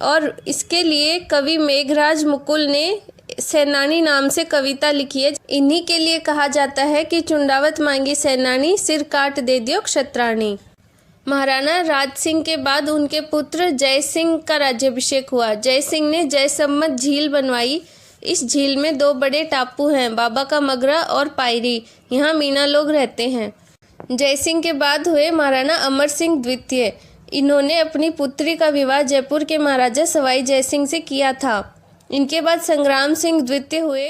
और इसके लिए कवि मेघराज मुकुल ने सेनानी नाम से कविता लिखी है। इन्हीं के लिए कहा जाता है कि चुंडावत मांगी सेनानी, सिर काट दे दियो क्षत्राणी। महाराणा राज सिंह के बाद उनके पुत्र जय सिंह का राज्याभिषेक हुआ। जय सिंह ने जयसम्मत झील बनवाई। इस झील में 2 बड़े टापू हैं, बाबा का मगरा और पायरी। यहाँ मीना लोग रहते हैं। जय सिंह के बाद हुए महाराणा अमर सिंह द्वितीय। इन्होंने अपनी पुत्री का विवाह जयपुर के महाराजा सवाई जय सिंह से किया था। इनके बाद संग्राम सिंह द्वितीय हुए।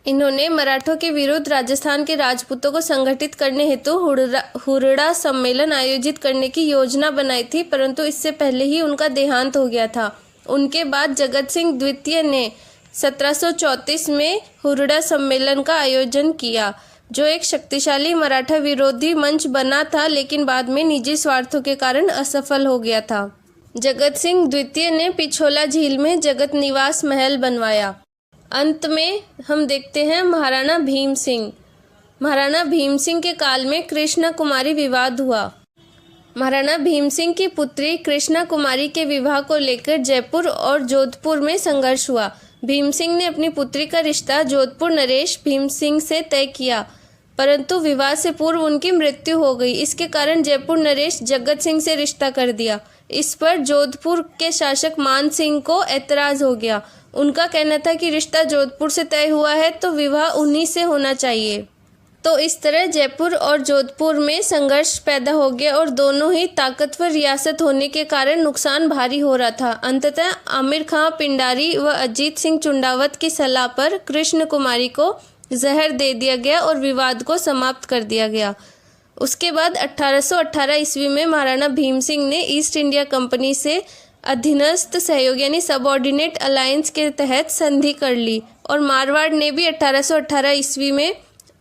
इन्होंने मराठों के विरुद्ध राजस्थान के राजपूतों को संगठित करने हेतु हुरड़ा सम्मेलन आयोजित करने की योजना बनाई थी, परंतु इससे पहले ही उनका देहांत हो गया था। उनके बाद जगत सिंह द्वितीय ने 1734 में हुरड़ा सम्मेलन का आयोजन किया, जो एक शक्तिशाली मराठा विरोधी मंच बना था, लेकिन बाद में निजी स्वार्थों के कारण असफल हो गया था। जगत सिंह द्वितीय ने पिछोला झील में जगत निवास महल बनवाया। अंत में हम देखते हैं महाराणा भीम सिंह। महाराणा भीम सिंह के काल में कृष्णा कुमारी विवाद हुआ। महाराणा भीम सिंह की पुत्री कृष्णा कुमारी के विवाह को लेकर जयपुर और जोधपुर में संघर्ष हुआ। भीम सिंह ने अपनी पुत्री का रिश्ता जोधपुर नरेश भीम सिंह से तय किया, परंतु विवाह से पूर्व उनकी मृत्यु हो गई। इसके कारण जयपुर नरेश जगत सिंह से रिश्ता कर दिया। इस पर जोधपुर के शासक मान सिंह को ऐतराज हो गया। उनका कहना था कि रिश्ता जोधपुर से तय हुआ है तो विवाह उन्हीं से होना चाहिए। तो इस तरह जयपुर और जोधपुर में संघर्ष पैदा हो गया और दोनों ही ताकतवर रियासत होने के कारण नुकसान भारी हो रहा था। अंततः आमिर खां पिंडारी व अजीत सिंह चुंडावत की सलाह पर कृष्ण कुमारी को जहर दे दिया गया और विवाद को समाप्त कर दिया गया। उसके बाद 1818 ईस्वी में महाराणा भीम सिंह ने ईस्ट इंडिया कंपनी से अधीनस्थ सहयोग यानी सबऑर्डिनेट अलायंस के तहत संधि कर ली और मारवाड़ ने भी 1818 ईस्वी में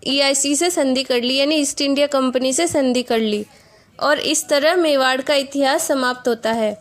EIC से संधि कर ली, यानी ईस्ट इंडिया कंपनी से संधि कर ली। और इस तरह मेवाड़ का इतिहास समाप्त होता है।